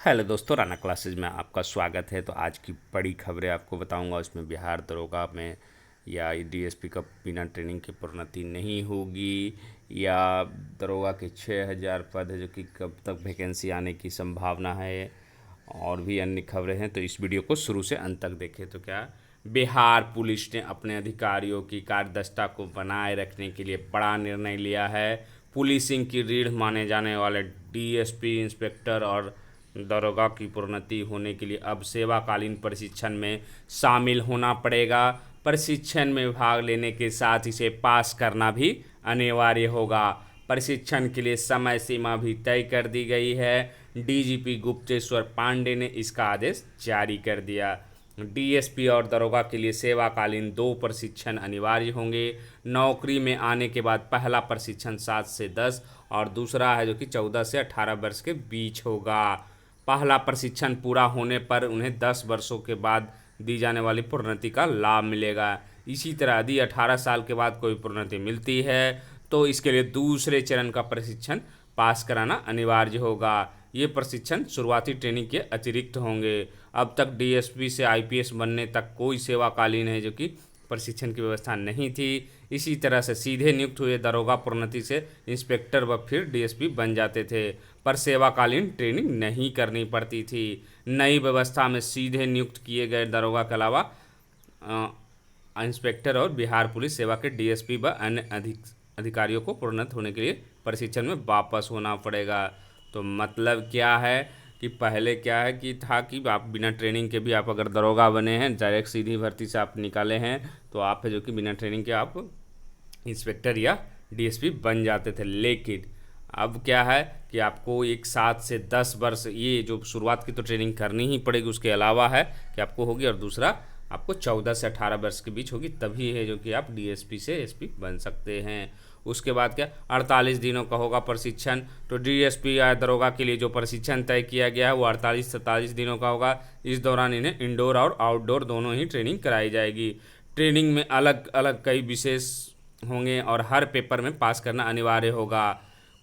Hello दोस्तों, Rana classes में आपका स्वागत है। तो आज की बड़ी खबरें आपको बताऊंगा। उसमें बिहार दरोगा में या डीएसपी का बिना ट्रेनिंग के प्रोन्नति नहीं होगी, या दरोगा के 6,000 पद है जो कि कब तक वैकेंसी आने की संभावना है, और भी अन्य खबरें हैं। तो इस वीडियो को शुरू से अंत तक देखें। तो क्या बिहार पुलिस ने अपने अधिकारियों की कार्यदक्षता को बनाए रखने के लिए बड़ा निर्णय लिया है। पुलिसिंग की रीढ़ माने जाने वाले डीएसपी, इंस्पेक्टर और दरोगा की प्रोन्नति होने के लिए अब सेवाकालीन प्रशिक्षण में शामिल होना पड़ेगा। प्रशिक्षण में भाग लेने के साथ इसे पास करना भी अनिवार्य होगा। प्रशिक्षण के लिए समय सीमा भी तय कर दी गई है। डीजीपी गुप्तेश्वर पांडे ने इसका आदेश जारी कर दिया। डीएसपी और दरोगा के लिए सेवाकालीन 2 प्रशिक्षण अनिवार्य होंगे। नौकरी में आने के बाद पहला प्रशिक्षण 7 से 10 और दूसरा है जो कि 14 से 18 वर्ष के बीच होगा। पहला प्रशिक्षण पूरा होने पर उन्हें 10 वर्षों के बाद दी जाने वाली प्रोन्नति का लाभ मिलेगा। इसी तरह यदि 18 साल के बाद कोई प्रोन्नति मिलती है तो इसके लिए दूसरे चरण का प्रशिक्षण पास कराना अनिवार्य होगा। ये प्रशिक्षण शुरुआती ट्रेनिंग के अतिरिक्त होंगे। अब तक डीएसपी से आईपीएस बनने तक कोई सेवाकालीन है जो कि प्रशिक्षण की व्यवस्था नहीं थी। इसी तरह से सीधे नियुक्त हुए दरोगा प्रोन्नति से इंस्पेक्टर व फिर डीएसपी बन जाते थे, पर सेवाकालीन ट्रेनिंग नहीं करनी पड़ती थी। नई व्यवस्था में सीधे नियुक्त किए गए दरोगा के अलावा इंस्पेक्टर और बिहार पुलिस सेवा के डीएसपी व अन्य अधिकारियों को प्रोन्नत होने के लिए प्रशिक्षण में वापस होना पड़ेगा। तो मतलब क्या है कि पहले क्या है कि था कि आप बिना ट्रेनिंग के भी आप अगर दरोगा बने हैं, डायरेक्ट सीधी भर्ती से आप निकाले हैं, तो आप है जो कि बिना ट्रेनिंग के आप इंस्पेक्टर या डीएसपी बन जाते थे। लेकिन अब क्या है कि आपको एक 7 से 10 वर्ष ये जो शुरुआत की तो ट्रेनिंग करनी ही पड़ेगी, उसके अलावा है कि आपको होगी, और दूसरा आपको 14 से 18 वर्ष के बीच होगी, तभी है जो कि आप डीएसपी से एसपी बन सकते हैं। उसके बाद क्या 48 दिनों का होगा प्रशिक्षण। तो डीएसपी या दरोगा के लिए जो प्रशिक्षण तय किया गया है वो 48-47 दिनों का होगा। इस दौरान इन्हें इंडोर और आउटडोर दोनों ही ट्रेनिंग कराई जाएगी। ट्रेनिंग में अलग अलग कई विशेष होंगे और हर पेपर में पास करना अनिवार्य होगा।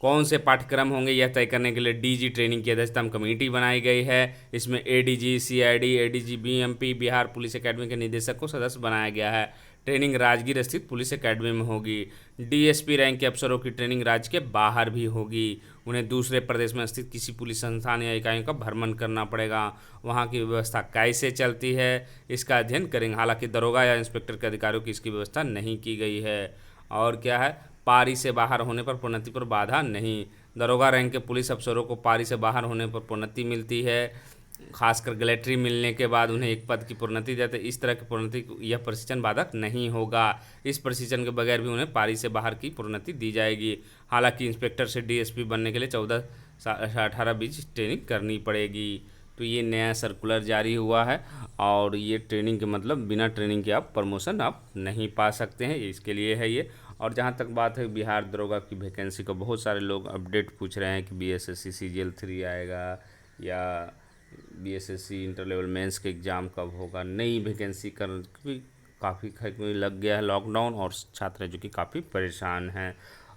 कौन से पाठ्यक्रम होंगे यह तय करने के लिए डीजी ट्रेनिंग की अध्यक्षता कमेटी बनाई गई है। इसमें ADG, CID, ADG, BMP, Bihar police academy के निदेशक को सदस्य बनाया गया है। ट्रेनिंग राजगीर स्थित पुलिस एकेडमी में होगी। डीएसपी रैंक के अफसरों की ट्रेनिंग राज्य के बाहर भी होगी। उन्हें दूसरे प्रदेश में स्थित किसी पुलिस संस्थान या इकाइयों का भ्रमण करना पड़ेगा। वहाँ की व्यवस्था कैसे चलती है इसका अध्ययन करेंगे। हालांकि दरोगा या इंस्पेक्टर के अधिकारियों की इसकी व्यवस्था नहीं की गई है। और क्या है, पारी से बाहर होने पर प्रोन्नति पर बाधा नहीं। दरोगा रैंक के पुलिस अफसरों को पारी से बाहर होने पर प्रोन्नति मिलती है। खासकर गलेटरी मिलने के बाद उन्हें एक पद की प्रोन्नति देते। इस तरह की प्रोन्नति यह प्रशिक्षण बाधक नहीं होगा। इस प्रशिक्षण के बगैर भी उन्हें पारी से बाहर की प्रोन्नति दी जाएगी। हालांकि इंस्पेक्टर से डीएसपी बनने के लिए 14 से 18 बीच ट्रेनिंग करनी पड़ेगी। तो ये नया सर्कुलर जारी हुआ है, और ये ट्रेनिंग के मतलब बिना ट्रेनिंग के आप प्रमोशन आप नहीं पा सकते हैं, इसके लिए है ये। और जहाँ तक बात है बिहार दरोगा की वैकेंसी को, बहुत सारे लोग अपडेट पूछ रहे हैं कि बीएसएससी सीजीएल 3 आएगा या बीएसएससी इंटर लेवल मेंस के एग्ज़ाम कब होगा। नई वैकेंसी कर काफ़ी लग गया है लॉकडाउन, और छात्र जो कि काफ़ी परेशान हैं।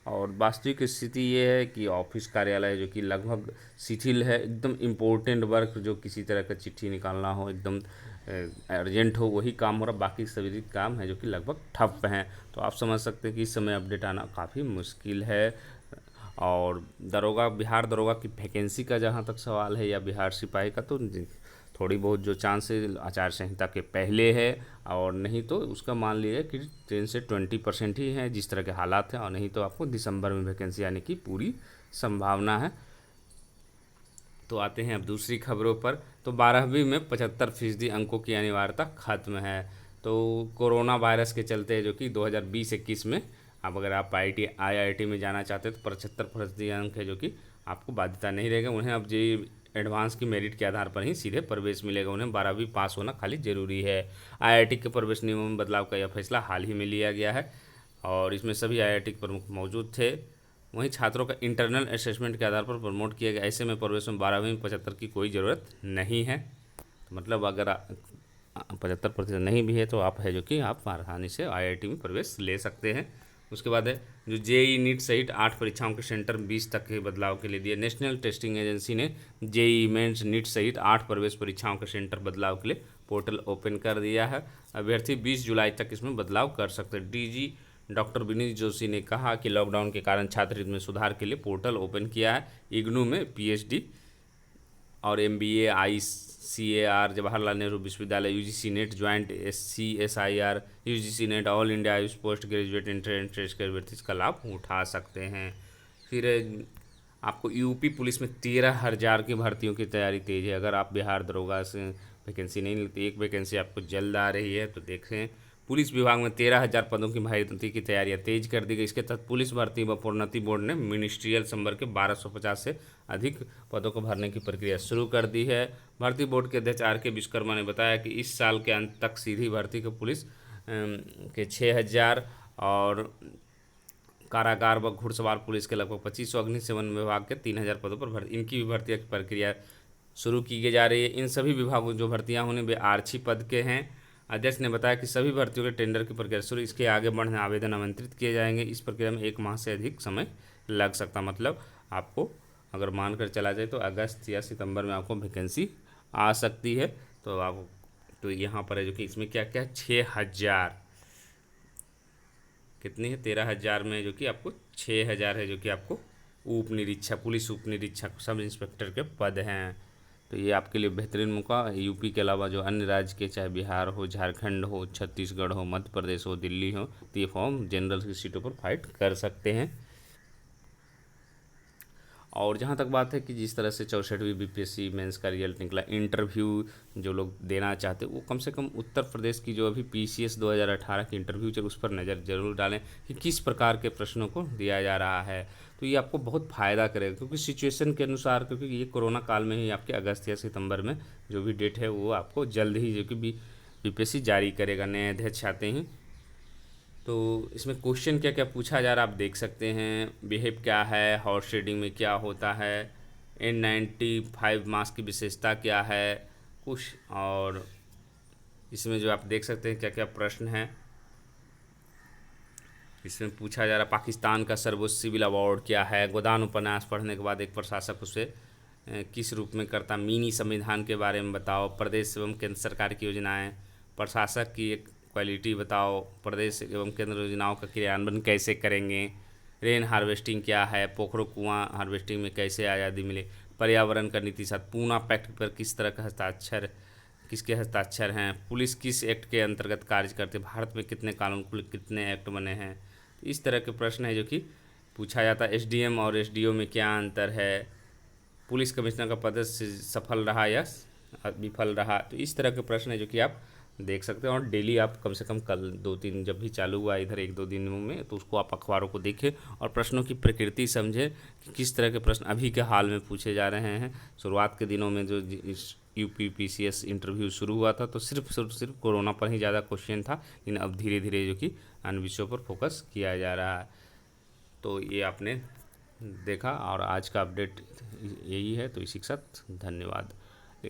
और वास्तविक स्थिति ये है कि ऑफिस कार्यालय जो कि लगभग शिथिल है। एकदम इम्पोर्टेंट वर्क, जो किसी तरह का चिट्ठी निकालना हो, एकदम अर्जेंट हो, वही काम हो रहा। बाकी सभी काम है जो कि लगभग ठप हैं। तो आप समझ सकते हैं कि इस समय अपडेट आना काफ़ी मुश्किल है। और दरोगा, बिहार दरोगा की वैकेंसी का जहाँ तक सवाल है, या बिहार सिपाही का, तो थोड़ी बहुत जो चांस है आचार संहिता के पहले है, और नहीं तो उसका मान लीजिए कि 10 से 20% ही है जिस तरह के हालात हैं, और नहीं तो आपको दिसंबर में वैकेंसी आने की पूरी संभावना है। तो आते हैं अब दूसरी खबरों पर। तो 12वीं में 75% अंकों की अनिवार्यता खत्म है। तो कोरोना वायरस के चलते जो कि 2020-21 में अब अगर आप आईआईटी में जाना चाहते हैं तो 75% अंक है जो कि आपको बाध्यता नहीं रहेगा। उन्हें अब जे एडवांस की मेरिट के आधार पर ही सीधे प्रवेश मिलेगा। उन्हें 12वीं पास होना खाली जरूरी है। आईआईटी के प्रवेश नियमों में बदलाव का यह फैसला हाल ही में लिया गया है, और इसमें सभी आईआईटी के प्रमुख मौजूद थे। वहीं छात्रों का इंटरनल असेसमेंट के आधार पर प्रमोट किया गया। ऐसे में प्रवेश में 12वीं में 75 की कोई ज़रूरत नहीं है। तो मतलब अगर 75% नहीं भी है तो आप है जो कि आप आसानी से आईआईटी में प्रवेश ले सकते हैं। उसके बाद है जो जेई नीट सहित 8 परीक्षाओं के सेंटर 20 तक के बदलाव के लिए दिए। नेशनल टेस्टिंग एजेंसी ने जेई मेंस नीट सहित 8 प्रवेश परीक्षाओं के सेंटर बदलाव के लिए पोर्टल ओपन कर दिया है। अभ्यर्थी 20 जुलाई तक इसमें बदलाव कर सकते हैं। डीजी डॉक्टर विनीत जोशी ने कहा कि लॉकडाउन के कारण छात्रहित में सुधार के लिए पोर्टल ओपन किया है। इग्नू में पीएचडी और एमबीए, आईसीएआर, जवाहरलाल नेहरू विश्वविद्यालय, UGC NET, joint CSIR, UGC NET, all India AYUSH post graduate entrance test के अभ्यर्थी इसका लाभ उठा सकते हैं। फिर आपको यूपी पुलिस में 13,000 की भर्तियों की तैयारी तेज है। अगर आप बिहार दरोगा से वैकेंसी नहीं मिलती, एक वैकेंसी आपको जल्द आ रही है, तो देखें पुलिस विभाग में 13,000 पदों की भर्ती की तैयारियां तेज कर दी गई। इसके तहत पुलिस भर्ती व प्रोन्नति बोर्ड ने मिनिस्ट्रियल संवर्ग के 1250 से अधिक पदों को भरने की प्रक्रिया शुरू कर दी है। भर्ती बोर्ड के अध्यक्ष आर के विश्वकर्मा ने बताया कि इस साल के अंत तक सीधी भर्ती के पुलिस के 6,000 और कारागार व घुड़सवार पुलिस के लगभग 2500, अग्निशमन विभाग के 3,000 पदों पर इनकी भी भर्ती की प्रक्रिया शुरू की जा रही है। इन सभी विभागों जो भर्तियां होने वे आरक्षी पद के हैं। अध्यक्ष ने बताया कि सभी भर्तियों के टेंडर की प्रक्रिया शुरू, इसके आगे बढ़ने आवेदन आमंत्रित किए जाएंगे। इस प्रक्रिया में 1 माह से अधिक समय लग सकता, मतलब आपको अगर मानकर चला जाए तो अगस्त या सितंबर में आपको वैकेंसी आ सकती है। तो आप तो यहाँ पर है जो कि इसमें क्या क्या 6,000 कितनी है 13,000 में जो कि आपको 6,000 है जो कि आपको उप निरीक्षक, पुलिस उप निरीक्षक, सब इंस्पेक्टर के पद हैं। तो ये आपके लिए बेहतरीन मौका। यूपी के अलावा जो अन्य राज्य के, चाहे बिहार हो, झारखंड हो, छत्तीसगढ़ हो, मध्य प्रदेश हो, दिल्ली हो, तो ये फॉर्म जनरल की सीटों पर फाइट कर सकते हैं। और जहाँ तक बात है कि जिस तरह से 64वीं बीपीएससी मेंस का रिजल्ट निकला, इंटरव्यू जो लोग देना चाहते वो कम से कम उत्तर प्रदेश की जो अभी पीसीएस 2018 की इंटरव्यू चल उस पर नज़र जरूर डालें कि किस प्रकार के प्रश्नों को दिया जा रहा है। तो ये आपको बहुत फ़ायदा करेगा, क्योंकि सिचुएशन के अनुसार, क्योंकि ये कोरोना काल में ही आपके अगस्त या सितंबर में जो भी डेट है वो आपको जल्द ही जो कि बीपीएससी जारी करेगा, नए अध्यक्ष आते ही। तो इसमें क्वेश्चन क्या क्या पूछा जा रहा है आप देख सकते हैं। बिहेव क्या है, हॉर्स ट्रेडिंग में क्या होता है, N95 मास्क की विशेषता क्या है कुछ, और इसमें जो आप देख सकते हैं क्या क्या प्रश्न हैं। इसमें पूछा जा रहा पाकिस्तान का सर्वोच्च सिविल अवार्ड क्या है। गोदान उपन्यास पढ़ने के बाद एक प्रशासक उसे किस रूप में करता। मिनी संविधान के बारे में बताओ। प्रदेश एवं केंद्र सरकार की योजनाएं, प्रशासक की एक क्वालिटी बताओ। प्रदेश एवं केंद्र योजनाओं का क्रियान्वयन कैसे करेंगे। रेन हार्वेस्टिंग क्या है। पोखरों कुआं हार्वेस्टिंग में कैसे आज़ादी मिले। पर्यावरण का नीति साथ पूना पैक्ट पर किस तरह का हस्ताक्षर, किसके हस्ताक्षर हैं। पुलिस किस एक्ट के अंतर्गत कार्य करते। भारत में कितने कानून, कुल कितने एक्ट बने हैं। इस तरह के प्रश्न है जो कि पूछा जाता है। एसडीएम और एसडीओ में क्या अंतर है। पुलिस कमिश्नर का पद से सफल रहा या विफल रहा। तो इस तरह के प्रश्न है जो कि आप देख सकते हैं। और डेली आप कम से कम कल 2-3 जब भी चालू हुआ इधर 1-2 दिनों में, तो उसको आप अखबारों को देखें और प्रश्नों की प्रकृति समझें कि किस तरह के प्रश्न अभी के हाल में पूछे जा रहे हैं। शुरुआत के दिनों में जो यूपी पीसीएस इंटरव्यू शुरू हुआ था तो सिर्फ कोरोना पर ही ज़्यादा क्वेश्चन था, लेकिन अब धीरे धीरे जो कि अन्य विषयों पर फोकस किया जा रहा है। तो ये आपने देखा और आज का अपडेट यही है। तो इसी के साथ धन्यवाद।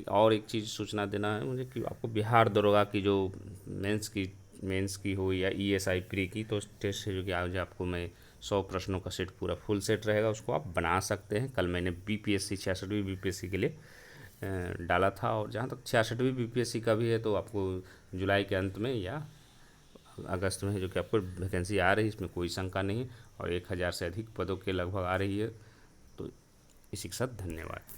और एक चीज़ सूचना देना है मुझे कि आपको बिहार दरोगा की जो मेंस की हो या ईएसआई प्री की, तो टेस्ट है जो कि आज आपको मैं 100 प्रश्नों का सेट, पूरा फुल सेट रहेगा, उसको आप बना सकते हैं। कल मैंने बीपीएससी 66वीं बीपीएससी के लिए डाला था। और जहाँ तक 66वीं बीपीएससी का भी है तो आपको जुलाई के अंत में या अगस्त में है जो कि आपको वैकेंसी आ रही है, इसमें कोई शंका नहीं। और 1,000 से अधिक पदों के लगभग आ रही है। तो इसी के साथ धन्यवाद।